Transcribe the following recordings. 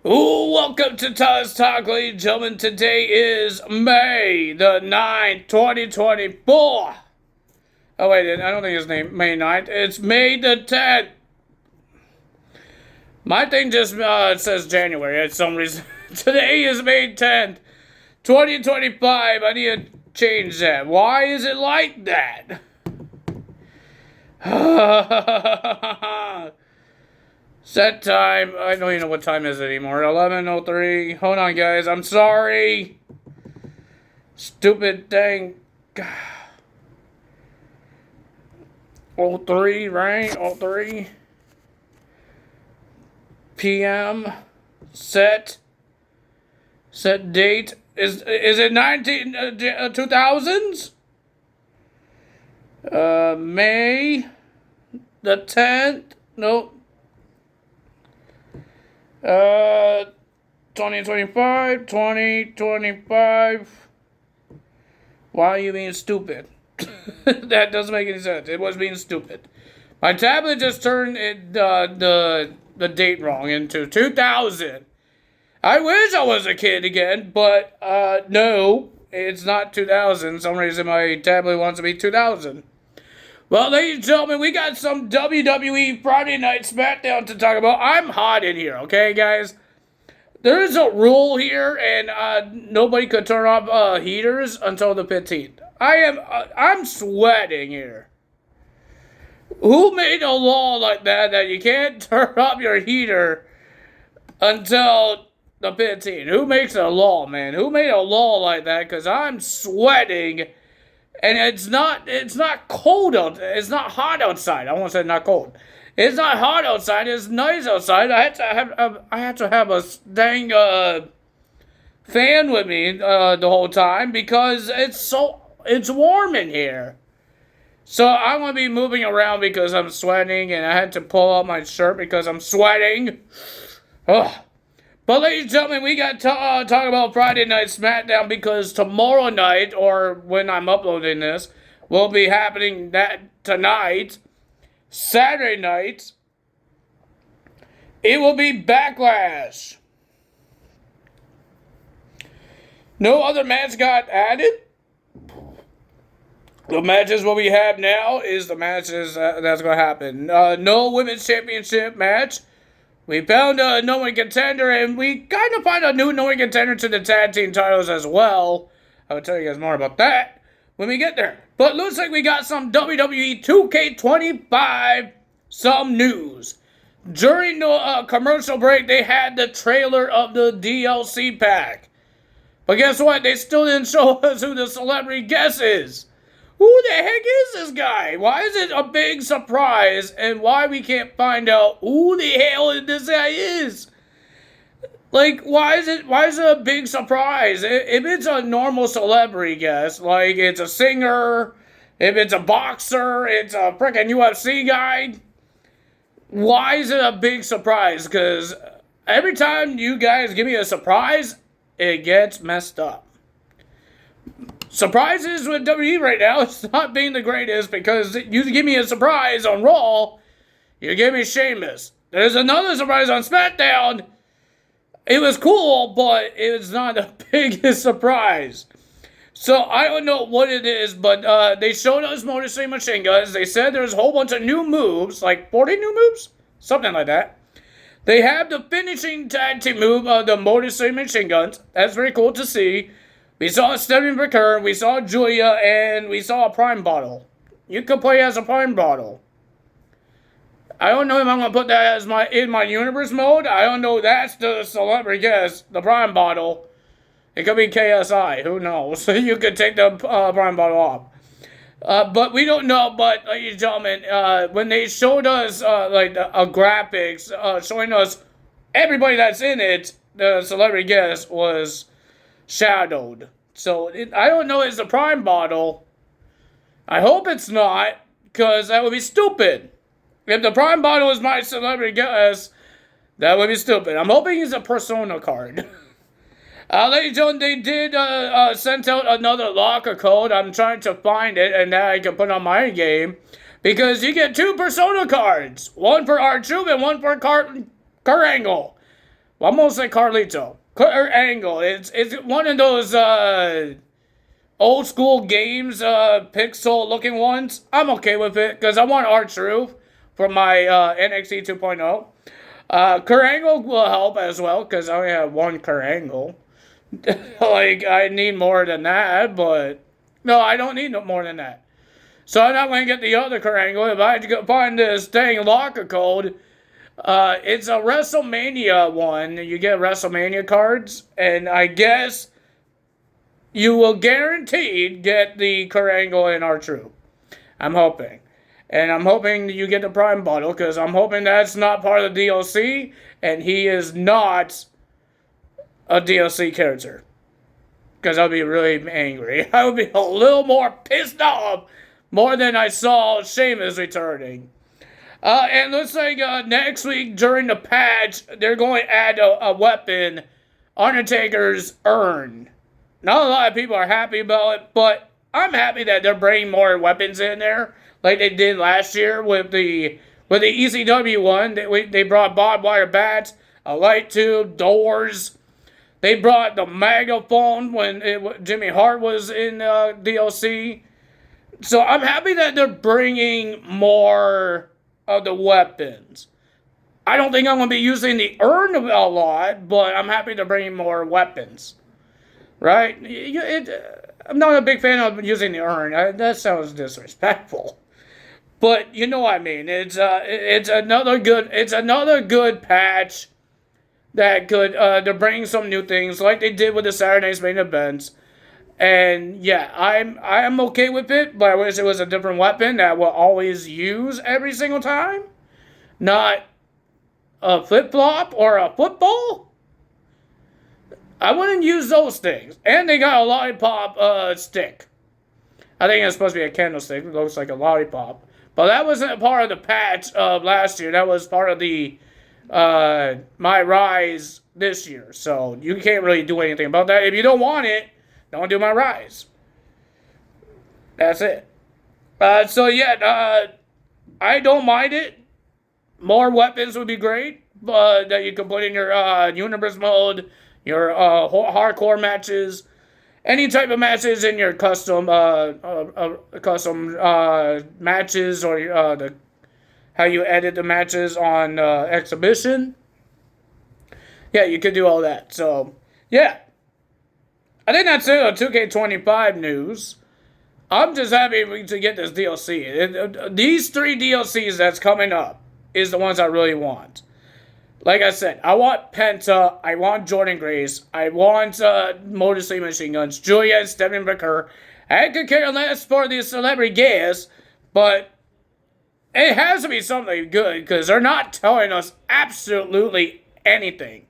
Ooh, welcome to Tyler's Talk, ladies and gentlemen. Today is May the 9th, 2024. Oh, wait, I don't think it's named May 9th. It's May the 10th. My thing just says January for some reason. Today is May 10th, 2025. I need to change that. Why is it like that? Set time. I don't even know what time is it anymore. 11:03. Hold on, guys. I'm sorry. Stupid thing. 03, right? 03 p.m. Set date. Is it 2000s? May the 10th. Nope. 2025. Why are you being stupid? That doesn't make any sense. It was being stupid. My tablet just turned the date wrong into 2000. I wish I was a kid again, but no, it's not 2000. For some reason my tablet wants to be 2000. Well, ladies and gentlemen, we got some WWE Friday Night Smackdown to talk about. I'm hot in here, okay, guys? There's a rule here, and nobody could turn off heaters until the 15th. I'm sweating here. Who made a law like that you can't turn off your heater until the 15th? Who makes a law, man? Who made a law like that? Because I'm sweating. And it's not cold out. It's not hot outside. I won't say not cold. It's not hot outside. It's nice outside. I had to have a dang fan with me the whole time because it's warm in here. So I'm gonna be moving around because I'm sweating, and I had to pull out my shirt because I'm sweating. Ugh. But ladies and gentlemen, we got to talk about Friday Night Smackdown because tomorrow night, or when I'm uploading this, will be happening that tonight, Saturday night, it will be Backlash. No other match got added. The matches what we have now is the matches that's going to happen. No Women's Championship match. We found a no one contender, and we kind of find a new no one contender to the tag team titles as well. I will tell you guys more about that when we get there. But looks like we got some WWE 2K25, some news. During the commercial break, they had the trailer of the DLC pack. But guess what? They still didn't show us who the celebrity guest is. Who the heck is this guy? Why is it a big surprise, and why we can't find out who the hell this guy is? Like, why is it a big surprise? If it's a normal celebrity guest, like it's a singer, if it's a boxer, it's a frickin' UFC guy, why is it a big surprise? Because every time you guys give me a surprise, it gets messed up. Surprises with WWE right now, it's not being the greatest because you give me a surprise on Raw, you give me Sheamus. There's another surprise on SmackDown. It was cool, but it's not the biggest surprise. So I don't know what it is, but they showed us Motor City Machine Guns. They said there's a whole bunch of new moves, like 40 new moves? Something like that. They have the finishing tag team move of the Motor City Machine Guns. That's very cool to see. We saw Stephanie McCurry, we saw Julia, and we saw a Prime Bottle. You could play as a Prime Bottle. I don't know if I'm going to put that as in my universe mode. I don't know. That's the celebrity guest, the Prime Bottle. It could be KSI. Who knows? You could take the Prime Bottle off. But we don't know. But, ladies and gentlemen, when they showed us graphics showing us everybody that's in it, the celebrity guest was shadowed. So I don't know, it's the Prime Bottle. I hope it's not, because that would be stupid. If the Prime Bottle is my celebrity guest, that would be stupid. I'm hoping it's a Persona card. Ladies and gentlemen, they did send out another locker code. I'm trying to find it, and that I can put on my game. Because you get 2 Persona cards. One for R-Tube and one for Kurt Angle. Well, I'm gonna say Carlito or Angle. It's one of those old school games, pixel looking ones. I'm okay with it because I want R-Truth for my NXT 2.0. Kurt Angle will help as well because I only have one Kurt Angle. Like, I need more than that, but no, I don't need no more than that. So I'm not going to get the other Kurt Angle. If I had to go find this dang locker code, it's a WrestleMania one. You get WrestleMania cards, and I guess you will guaranteed get the Kurt Angle and R-Truth. I'm hoping. And I'm hoping you get the Prime bottle, because I'm hoping that's not part of the DLC, and he is not a DLC character. Because I'll be really angry. I would be a little more pissed off more than I saw Sheamus returning. And looks like next week during the patch, they're going to add a weapon, Undertaker's urn. Not a lot of people are happy about it, but I'm happy that they're bringing more weapons in there, like they did last year with the ECW one. They brought barbed wire bats, a light tube, doors. They brought the megaphone when Jimmy Hart was in DLC. So I'm happy that they're bringing more of the weapons. I don't think I'm going to be using the urn a lot, but I'm happy they're bringing more weapons. Right? I'm not a big fan of using the urn. That sounds disrespectful. But you know what I mean. It's another good patch that could they're bringing some new things like they did with the Saturday Night's main events. And yeah, I'm okay with it, but I wish it was a different weapon that we'll always use every single time. Not a flip-flop or a football. I wouldn't use those things. And they got a lollipop stick. I think it's supposed to be a candlestick. It looks like a lollipop. But that wasn't a part of the patch of last year. That was part of the My Rise this year. So you can't really do anything about that. If you don't want it, don't do My Rise. That's it. So yeah, I don't mind it. More weapons would be great. That you can put in your universe mode, your hardcore matches, any type of matches in your custom matches, or how you edit the matches on exhibition. Yeah, you could do all that. So yeah, I think that's it on 2K25 news. I'm just happy to get this DLC. These 3 DLCs that's coming up is the ones I really want. Like I said, I want Penta, I want Jordan Grace, I want Motor City Machine Guns, Juliet, Stephanie Booker. I could care less for the celebrity guests, but it has to be something good, because they're not telling us absolutely anything.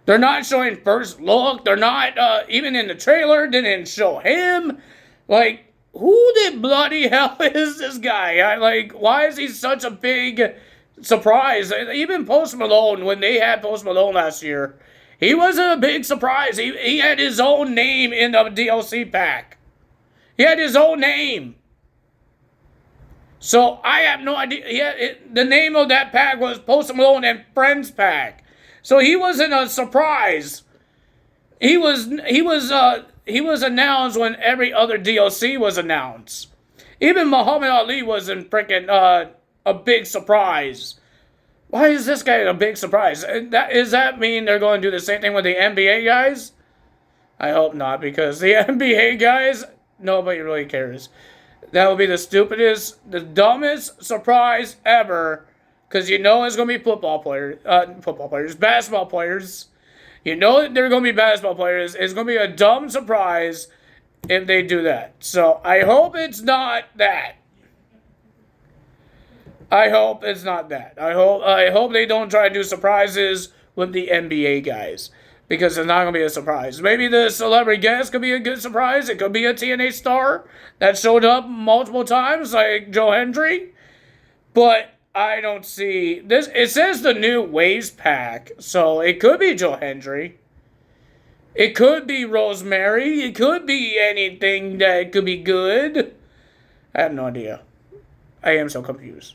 They're not showing first look, they're not, even in the trailer, they didn't show him. Like, who the bloody hell is this guy? Why is he such a big surprise? Even Post Malone, when they had Post Malone last year, he wasn't a big surprise. He had his own name in the DLC pack. He had his own name. So I have no idea. The name of that pack was Post Malone and Friends pack. So he wasn't a surprise. He was announced when every other DLC was announced. Even Muhammad Ali wasn't freaking a big surprise. Why is this guy a big surprise? Does that mean they're going to do the same thing with the NBA guys? I hope not, because the NBA guys, nobody really cares. That would be the stupidest, the dumbest surprise ever, because you know it's going to be basketball players. You know that they're going to be basketball players. It's going to be a dumb surprise if they do that. So I hope it's not that. I hope it's not that. I hope they don't try to do surprises with the NBA guys, because it's not going to be a surprise. Maybe the celebrity guest could be a good surprise. It could be a TNA star that showed up multiple times, like Joe Hendry. But I don't see this. It says the new Waves pack, so it could be Joe Hendry. It could be Rosemary. It could be anything that could be good. I have no idea. I am so confused.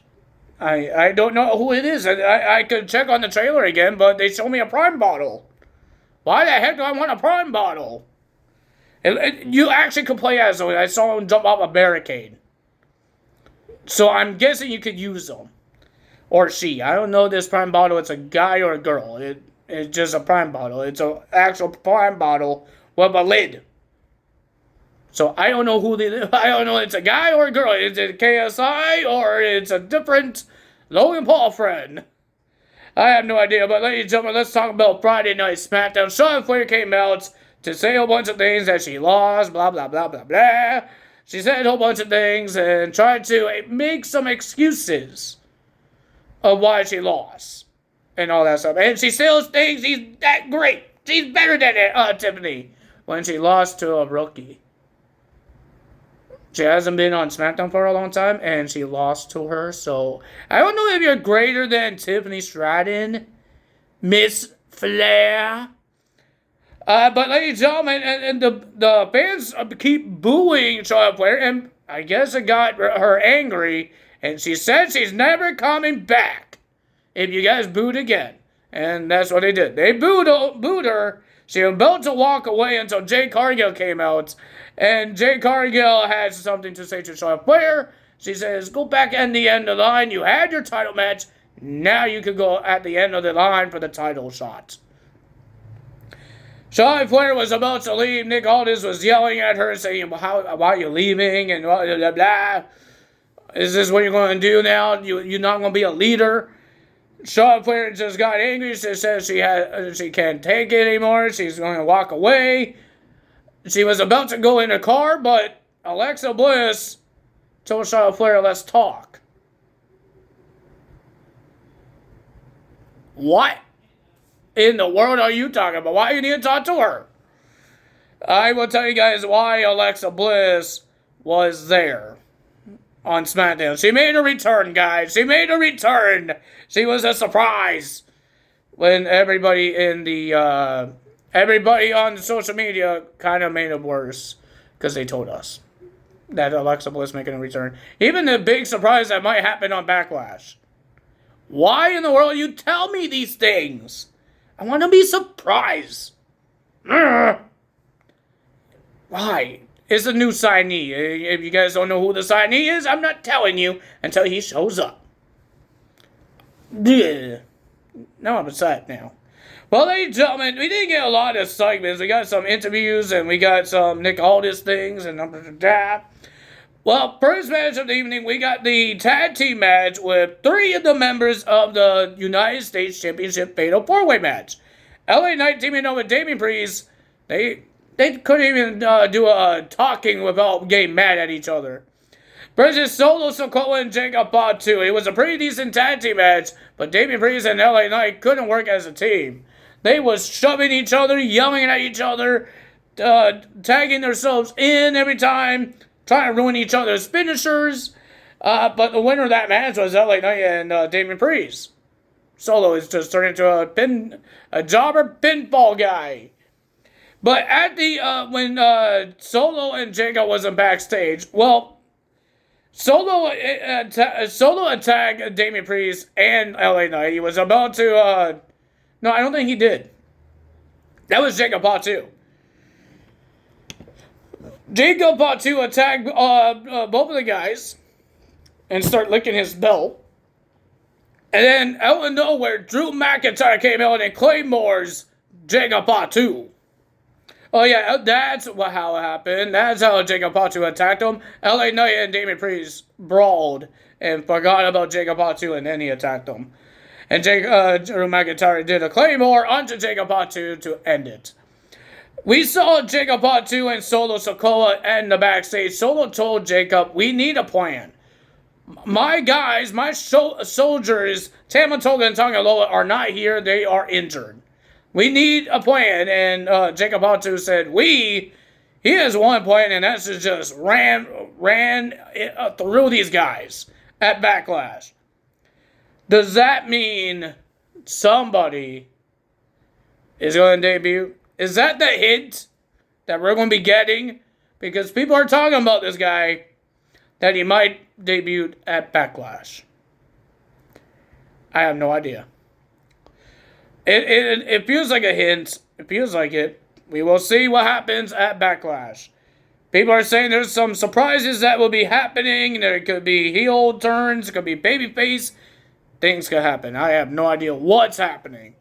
I don't know who it is. I could check on the trailer again, but they show me a Prime bottle. Why the heck do I want a Prime bottle? You actually could play as them. I saw him jump off a barricade. So I'm guessing you could use them. Or she. I don't know this Prime bottle. It's a guy or a girl. It's just a Prime bottle. It's an actual Prime bottle with a lid. So I don't know I don't know if it's a guy or a girl. Is it KSI or it's a different Logan Paul friend? I have no idea. But ladies and gentlemen, let's talk about Friday Night SmackDown. Charlotte Flair came out to say a bunch of things that she lost, blah, blah, blah, blah, blah. She said a whole bunch of things and tried to make some excuses of why she lost and all that stuff. And she still thinks she's that great. She's better than Tiffany when she lost to a rookie. She hasn't been on SmackDown for a long time, and she lost to her. So I don't know if you're greater than Tiffany Stratton, Miss Flair. But ladies and gentlemen, and the fans keep booing Charlotte Flair, and I guess it got her angry, and she said she's never coming back if you guys booed again. And that's what they did. They booed her. She was about to walk away until Jade Cargill came out, and Jade Cargill has something to say to Charlotte Flair. She says, go back at the end of the line. You had your title match. Now you can go at the end of the line for the title shot. Charlotte Flair was about to leave. Nick Aldis was yelling at her, saying, why are you leaving? And blah, blah, blah. Is this what you're going to do now? You're not going to be a leader? Charlotte Flair just got angry. She says she can't take it anymore. She's going to walk away. She was about to go in a car, but Alexa Bliss told Charlotte Flair, let's talk. What in the world are you talking about? Why you need to talk to her? I will tell you guys why Alexa Bliss was there on SmackDown. She made a return, guys. She made a return. She was a surprise when everybody on the social media kind of made it worse because they told us that Alexa Bliss making a return. Even the big surprise that might happen on Backlash. Why in the world you tell me these things? I want to be surprised. Why? It's a new signee. If you guys don't know who the signee is, I'm not telling you until he shows up. Yeah. Now I'm upset now. Well, ladies and gentlemen, we didn't get a lot of segments. We got some interviews and we got some Nick Aldis things and that. Well, first match of the evening, we got the tag team match with 3 of the members of the United States Championship Fatal 4-Way match. LA Knight teaming up with Damian Priest. They couldn't even do a talking without getting mad at each other. Versus Solo Sikoa and Jacob Fatu. It was a pretty decent tag team match, but Damian Priest and LA Knight couldn't work as a team. They was shoving each other, yelling at each other, tagging themselves in every time, trying to ruin each other's finishers. But the winner of that match was LA Knight and Damian Priest. Solo is just turned into a jobber pinfall guy. But at when Solo and Jacob wasn't backstage, well, Solo attacked Damian Priest and LA Knight. He was about to, no, I don't think he did. That was Jacob Fatu. Jacob Fatu attacked both of the guys and start licking his belt. And then out of nowhere, Drew McIntyre came out and Claymore's Jacob Fatu. Oh yeah, that's how it happened. That's how Jacob Fatu attacked him. LA Knight and Damian Priest brawled and forgot about Jacob Fatu, and then he attacked him. And Drew McIntyre did a Claymore onto Jacob Fatu to end it. We saw Jacob Fatu and Solo Sikoa end the backstage. Solo told Jacob, we need a plan. My guys, my soldiers, Tama Tonga and Tonga Loa are not here. They are injured. We need a plan. And Jacob Fatu said, he has one plan, and that's to just ran through these guys at Backlash. Does that mean somebody is going to debut? Is that the hint that we're going to be getting? Because people are talking about this guy, that he might debut at Backlash. I have no idea. It feels like a hint. It feels like it. We will see what happens at Backlash. People are saying there's some surprises that will be happening. There could be heel turns. It could be babyface. Things could happen. I have no idea what's happening.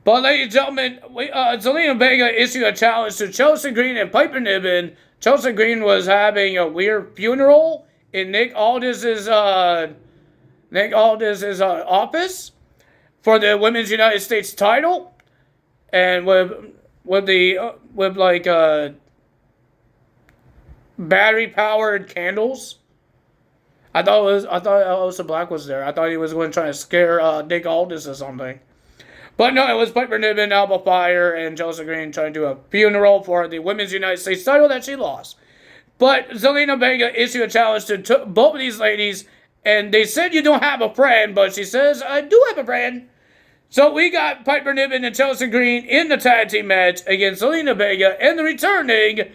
But, ladies and gentlemen, Zelina Vega issued a challenge to Chelsea Green and Piper Niven. Chelsea Green was having a weird funeral in Nick Aldis's office for the Women's United States title, and with battery powered candles. I thought Aleister Black was there. I thought he was going to try to scare Nick Aldis or something. But no, it was Piper Niven, Alba Fire, and Chelsea Green trying to do a funeral for the Women's United States title that she lost. But Zelina Vega issued a challenge to both of these ladies, and they said you don't have a friend, but she says, I do have a friend. So we got Piper Niven and Chelsea Green in the tag team match against Zelina Vega and the returning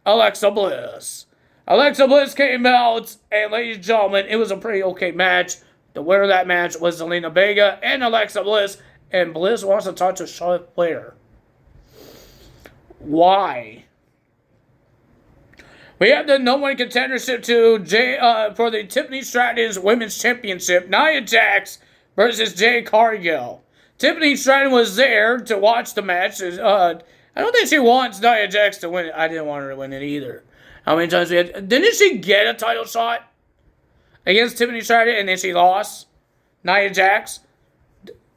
Alexa Bliss. Alexa Bliss came out, and ladies and gentlemen, it was a pretty okay match. The winner of that match was Zelina Vega and Alexa Bliss, and Bliss wants to talk to Charlotte Flair. Why? We have the number one contendership for the Tiffany Stratton's Women's Championship, Nia Jax versus Jade Cargill. Tiffany Stratton was there to watch the match. I don't think she wants Nia Jax to win it. I didn't want her to win it either. How many times didn't she get a title shot against Tiffany Stratton and then she lost? Nia Jax?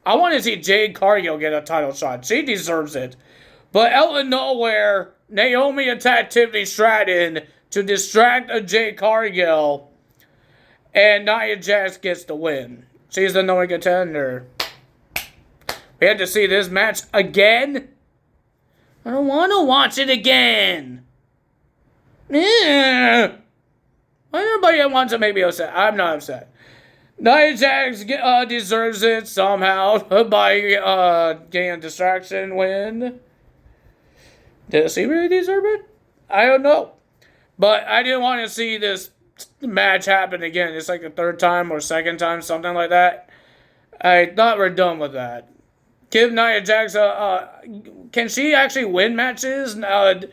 I want to see Jade Cargill get a title shot. She deserves it. But out of nowhere, Naomi attacked Tiffany Stratton to distract Jade Cargill, and Nia Jax gets the win. She's the number one contender. We had to see this match again. I don't want to watch it again. Yeah. Everybody wants to make me upset. I'm not upset. Nia Jax deserves it somehow by getting a distraction win. Did she really deserve it? I don't know. But I didn't want to see this match happen again. It's like the third time or second time, something like that. I thought we're done with that. Give Nia Jax can she actually win matches? The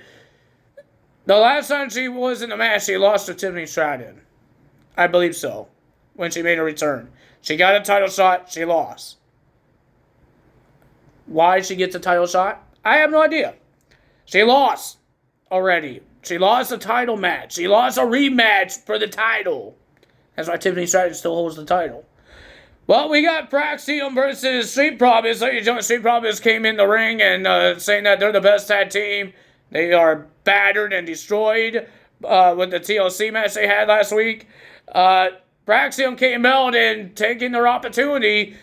last time she was in a match, she lost to Tiffany Stratton. I believe so. When she made a return. She got a title shot, she lost. Why she gets a title shot? I have no idea. She lost already. She lost a title match. She lost a rematch for the title. That's why Tiffany Stratton still holds the title. Well, we got Praxium versus Street Profits. Street Profits came in the ring and saying that they're the best tag team. They are battered and destroyed with the TLC match they had last week. Praxium came out and taking their opportunity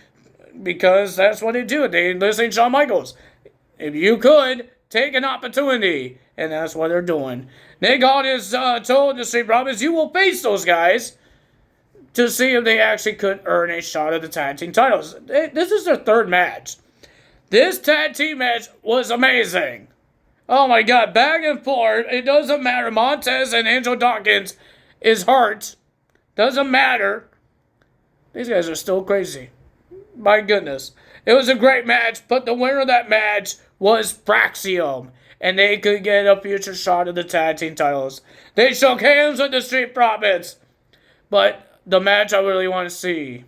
because that's what they do. They listen to Shawn Michaels. If you could, take an opportunity. And that's what they're doing. Nick Aldis told the Street Profits, you will face those guys to see if they actually could earn a shot at the tag team titles. This is their third match. This tag team match was amazing. Oh my God, back and forth. It doesn't matter. Montez and Angel Dawkins is hurt. Doesn't matter. These guys are still crazy. My goodness. It was a great match, but the winner of that match was Praxium. And they could get a future shot at the tag team titles. They shook hands with the Street Profits. But the match I really want to see.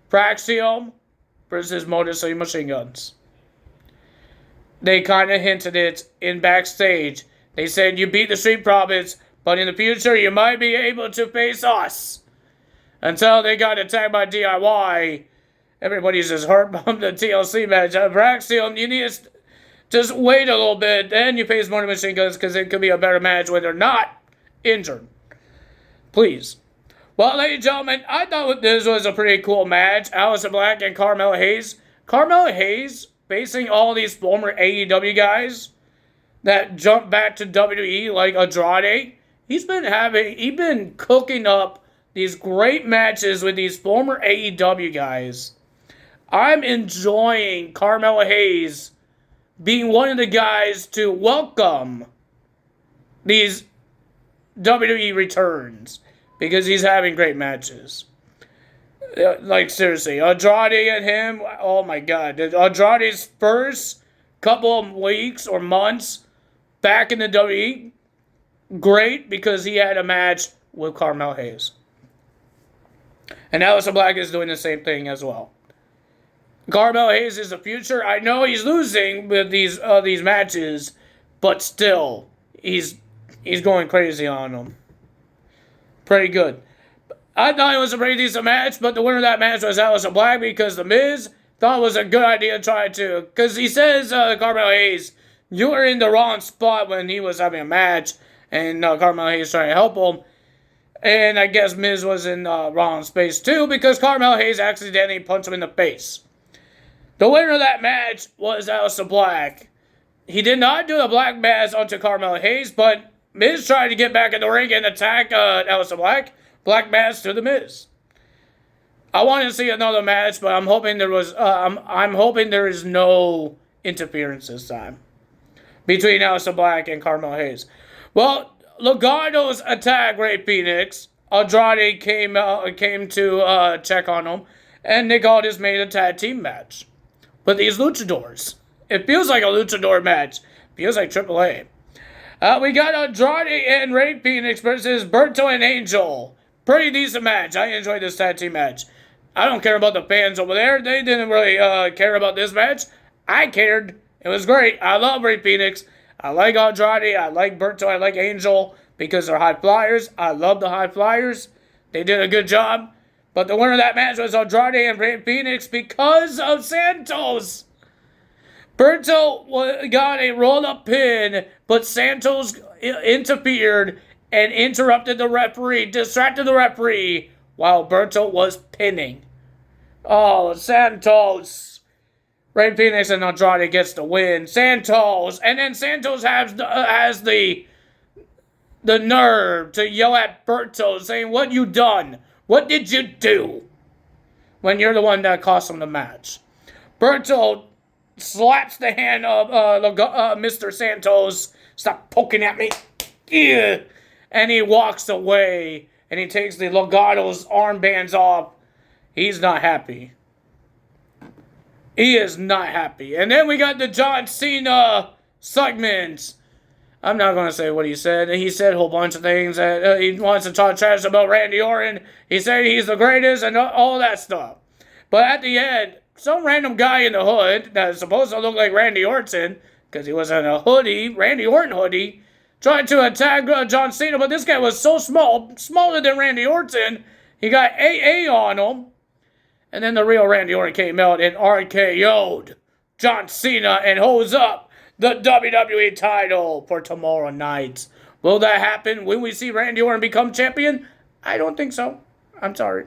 Praxium versus Motor City Machine Guns. They kind of hinted it in backstage. They said you beat the Street Profits, but in the future you might be able to face us. Until they got attacked by DIY. Everybody's just hurt from the TLC match. Praxium, you need to just wait a little bit. Then you face Motor Machine Guns because it could be a better match when they're not injured. Please. Well, ladies and gentlemen, I thought this was a pretty cool match. Aleister Black and Carmelo Hayes. Carmelo Hayes facing all these former AEW guys that jumped back to WWE like Andrade. He's been cooking up these great matches with these former AEW guys. I'm enjoying Carmelo Hayes being one of the guys to welcome these WWE returns because he's having great matches. Like, seriously, Andrade and him, oh my god. Andrade's first couple of weeks or months back in the WWE, great because he had a match with Carmel Hayes. And Aleister Black is doing the same thing as well. Carmel Hayes is the future. I know he's losing with these matches, but still, he's going crazy on them. Pretty good. I thought it was a pretty decent match, but the winner of that match was Aleister Black because The Miz thought it was a good idea to try to. Because he says, Carmel Hayes, you were in the wrong spot when he was having a match, and Carmel Hayes trying to help him. And I guess Miz was in the wrong space too because Carmel Hayes accidentally punched him in the face. The winner of that match was Aleister Black. He did not do the Black Mass onto Carmel Hayes, but Miz tried to get back in the ring and attack Aleister Black. Black Mass to The Miz. I want to see another match, but I'm hoping I'm hoping there is no interference this time between Aleister Black and Carmel Hayes. Well, Legato's attacked Rey Fenix. Andrade came to check on him, and Nick Aldis made a tag team match with these luchadors. It feels like a luchador match. Feels like AAA. We got Andrade and Rey Fenix versus Berto and Angel. Pretty decent match. I enjoyed this tag team match. I don't care about the fans over there. They didn't really care about this match. I cared. It was great. I love Rey Fenix. I like Andrade. I like Berto. I like Angel because they're high flyers. I love the high flyers. They did a good job. But the winner of that match was Andrade and Rey Fenix because of Santos. Berto got a roll-up pin, but Santos interfered and interrupted the referee, distracted the referee, while Berto was pinning. Oh, Santos. Rey Fenix and Andrade gets the win. Santos. And then Santos has the nerve to yell at Berto, saying, "What you done? What did you do?" When you're the one that cost him the match. Berto slaps the hand of Mr. Santos. "Stop poking at me." Yeah. And he walks away. And he takes the Legato's armbands off. He's not happy. He is not happy. And then we got the John Cena segments. I'm not going to say what he said. He said a whole bunch of things. He wants to talk trash about Randy Orton. He said he's the greatest and all that stuff. But at the end, some random guy in the hood that's supposed to look like Randy Orton, because he was in a hoodie, Randy Orton hoodie, tried to attack John Cena, but this guy was so small, smaller than Randy Orton, he got AA on him. And then the real Randy Orton came out and RKO'd John Cena and holds up the WWE title for tomorrow night. Will that happen when we see Randy Orton become champion? I don't think so. I'm sorry.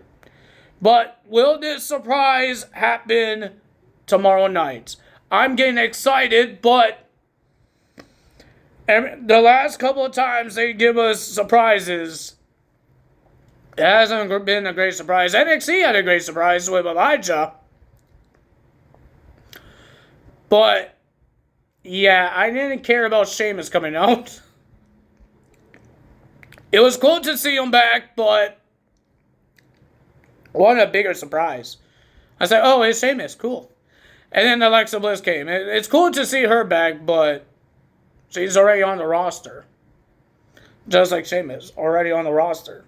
But will this surprise happen tomorrow night? I'm getting excited, but the last couple of times they give us surprises, it hasn't been a great surprise. NXT had a great surprise with Elijah. But, yeah, I didn't care about Sheamus coming out. It was cool to see him back, but what a bigger surprise. I said, oh, it's Sheamus, cool. And then Alexa Bliss came. It's cool to see her back, but she's already on the roster. Just like Sheamus, already on the roster.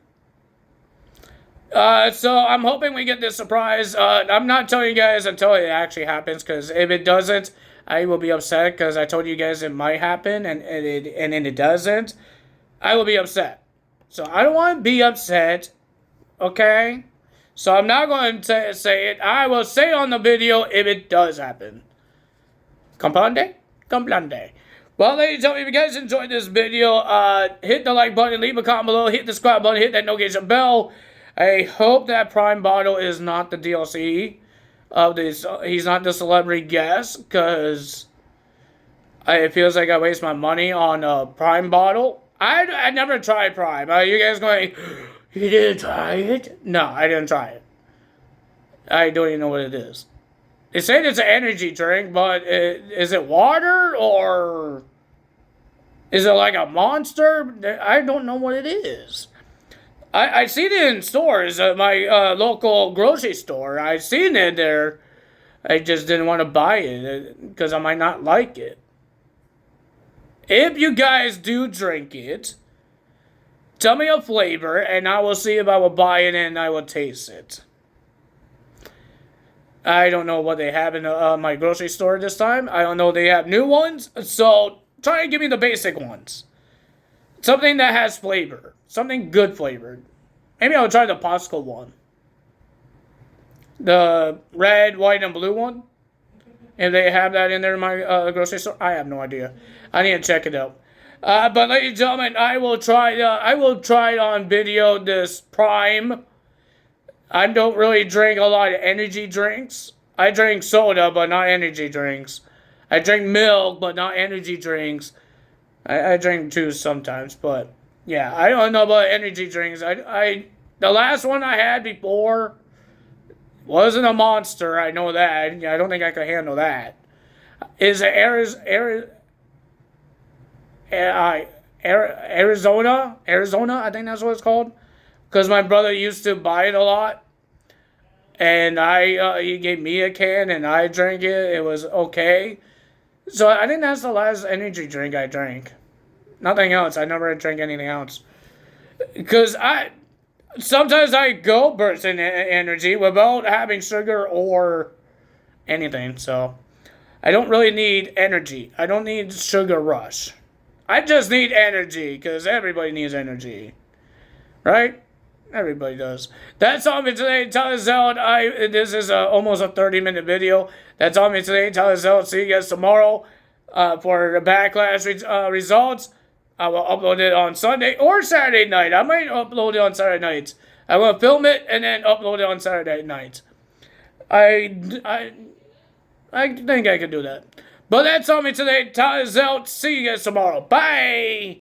So I'm hoping we get this surprise. I'm not telling you guys until it actually happens, because if it doesn't, I will be upset, because I told you guys it might happen, and then it doesn't. I will be upset. So I don't want to be upset, okay? So I'm not going to say it. I will say on the video if it does happen. Comprende? Comprende. Well, ladies and gentlemen, if you guys enjoyed this video, hit the like button, leave a comment below, hit the subscribe button, hit that notification bell. I hope that Prime Bottle is not the DLC of this. He's not the celebrity guest, because it feels like I waste my money on Prime Bottle. I never tried Prime. You guys going, you didn't try it? No, I didn't try it. I don't even know what it is. They say it's an energy drink, but is it water, or is it like a Monster? I don't know what it is. I seen it in stores at my local grocery store. I seen it there. I just didn't want to buy it because I might not like it. If you guys do drink it, tell me a flavor, and I will see if I will buy it and I will taste it. I don't know what they have in my grocery store this time. I don't know if they have new ones, so try and give me the basic ones. Something that has flavor. Something good flavored. Maybe I'll try the Costco one. The red, white, and blue one. If they have that in there in my grocery store, I have no idea. I need to check it out. But ladies and gentlemen, I will try it on video this Prime. I don't really drink a lot of energy drinks. I drink soda, but not energy drinks. I drink milk, but not energy drinks. I drink juice sometimes, but yeah, I don't know about energy drinks. The last one I had before wasn't a Monster. I know that. I don't think I could handle that. Is it Arizona? I think that's what it's called. Because my brother used to buy it a lot. And he gave me a can and I drank it. It was okay. So I think that's the last energy drink I drank. Nothing else. I never drank anything else. Because sometimes I go burst in energy without having sugar or anything. So I don't really need energy. I don't need sugar rush. I just need energy because everybody needs energy. Right? Everybody does. That's all me today. Tell us out. This is almost a 30-minute video. That's all me today. Tell us out. See you guys tomorrow for the Backlash results. I will upload it on Sunday or Saturday night. I might upload it on Saturday nights. I will film it and then upload it on Saturday night. I think I can do that. But that's all me today. Tell us out. See you guys tomorrow. Bye.